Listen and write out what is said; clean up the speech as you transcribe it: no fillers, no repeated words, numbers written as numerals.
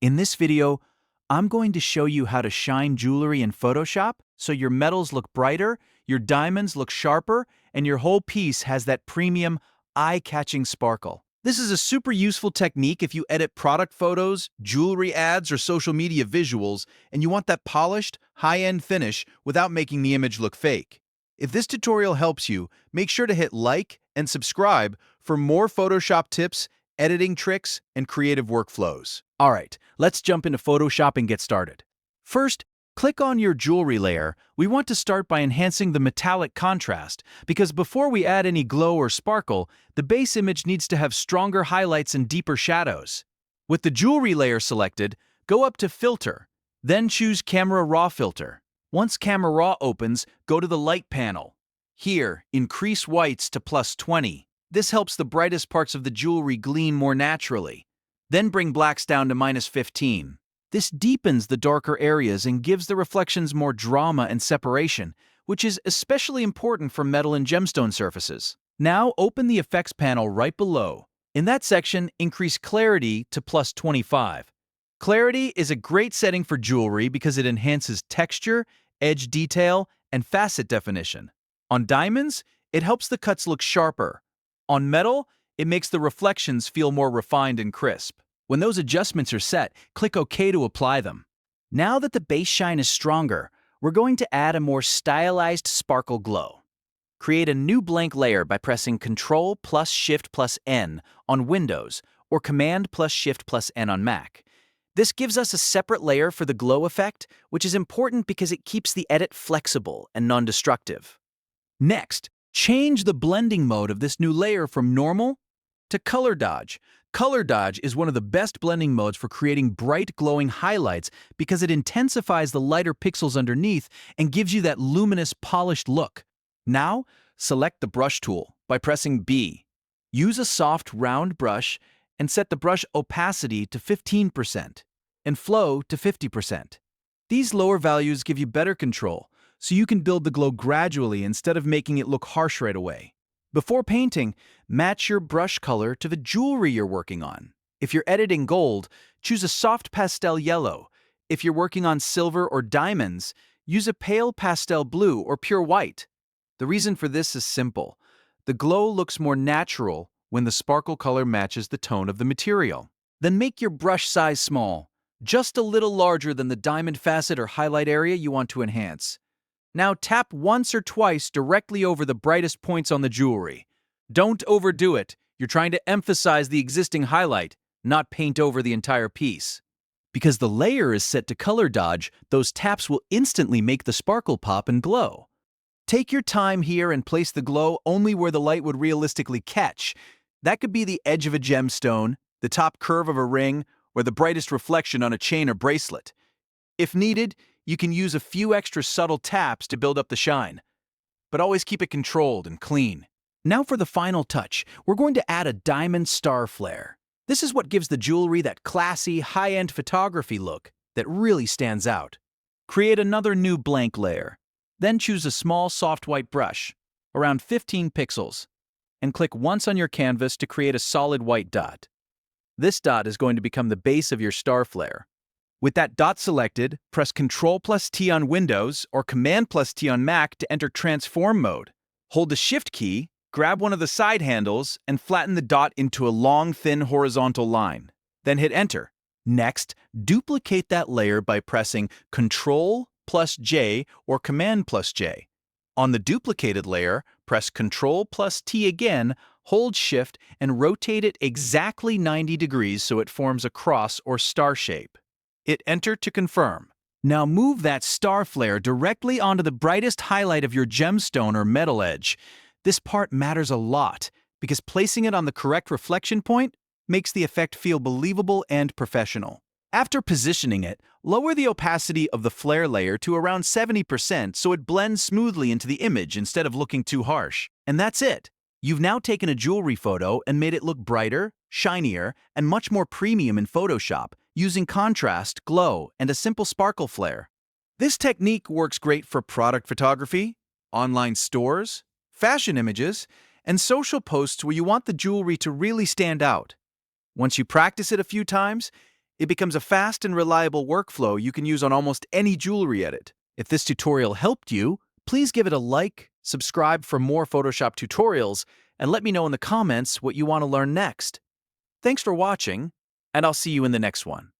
In this video, I'm going to show you how to shine jewelry in Photoshop so your metals look brighter, your diamonds look sharper, and your whole piece has that premium, eye-catching sparkle. This is a super useful technique if you edit product photos, jewelry ads, or social media visuals, and you want that polished, high-end finish without making the image look fake. If this tutorial helps you, make sure to hit like and subscribe for more Photoshop tips, editing tricks, and creative workflows. All right, let's jump into Photoshop and get started. First, click on your jewelry layer. We want to start by enhancing the metallic contrast, because before we add any glow or sparkle, the base image needs to have stronger highlights and deeper shadows. With the jewelry layer selected, go up to Filter, then choose Camera Raw Filter. Once Camera Raw opens, go to the Light panel. Here, increase whites to +20. This helps the brightest parts of the jewelry gleam more naturally. Then bring blacks down to -15. This deepens the darker areas and gives the reflections more drama and separation, which is especially important for metal and gemstone surfaces. Now open the effects panel right below. In that section, increase clarity to +25. Clarity is a great setting for jewelry because it enhances texture, edge detail, and facet definition. On diamonds, it helps the cuts look sharper. On metal, it makes the reflections feel more refined and crisp. When those adjustments are set, click OK to apply them. Now that the base shine is stronger, we're going to add a more stylized sparkle glow. Create a new blank layer by pressing Ctrl plus Shift plus N on Windows or Command plus Shift plus N on Mac. This gives us a separate layer for the glow effect, which is important because it keeps the edit flexible and non-destructive. Next, change the blending mode of this new layer from normal to color dodge. Color dodge is one of the best blending modes for creating bright glowing highlights because it intensifies the lighter pixels underneath and gives you that luminous polished look. Now, select the brush tool by pressing B. Use a soft round brush and set the brush opacity to 15% and flow to 50%. These lower values give you better control, so you can build the glow gradually instead of making it look harsh right away. Before painting, match your brush color to the jewelry you're working on. If you're editing gold, choose a soft pastel yellow. If you're working on silver or diamonds, use a pale pastel blue or pure white. The reason for this is simple. The glow looks more natural when the sparkle color matches the tone of the material. Then make your brush size small, just a little larger than the diamond facet or highlight area you want to enhance. Now tap once or twice directly over the brightest points on the jewelry. Don't overdo it. You're trying to emphasize the existing highlight, not paint over the entire piece. Because the layer is set to color dodge, those taps will instantly make the sparkle pop and glow. Take your time here and place the glow only where the light would realistically catch. That could be the edge of a gemstone, the top curve of a ring, or the brightest reflection on a chain or bracelet. If needed, you can use a few extra subtle taps to build up the shine. But always keep it controlled and clean. Now for the final touch, we're going to add a diamond star flare. This is what gives the jewelry that classy, high-end photography look that really stands out. Create another new blank layer. Then choose a small soft white brush, around 15 pixels, and click once on your canvas to create a solid white dot. This dot is going to become the base of your star flare. With that dot selected, press Ctrl plus T on Windows or Command plus T on Mac to enter transform mode. Hold the Shift key, grab one of the side handles, and flatten the dot into a long, thin horizontal line. Then hit Enter. Next, duplicate that layer by pressing Ctrl plus J or Command plus J. On the duplicated layer, press Ctrl plus T again, hold Shift, and rotate it exactly 90 degrees so it forms a cross or star shape. Hit Enter to confirm. Now move that star flare directly onto the brightest highlight of your gemstone or metal edge. This part matters a lot because placing it on the correct reflection point makes the effect feel believable and professional. After positioning it, lower the opacity of the flare layer to around 70% so it blends smoothly into the image instead of looking too harsh. And that's it. You've now taken a jewelry photo and made it look brighter, shinier, and much more premium in Photoshop using contrast, glow, and a simple sparkle flare. This technique works great for product photography, online stores, fashion images, and social posts where you want the jewelry to really stand out. Once you practice it a few times, It becomes a fast and reliable workflow you can use on almost any jewelry edit. If this tutorial helped you, please give it a like, subscribe for more Photoshop tutorials, and let me know in the comments what you want to learn next. Thanks for watching, and I'll see you in the next one.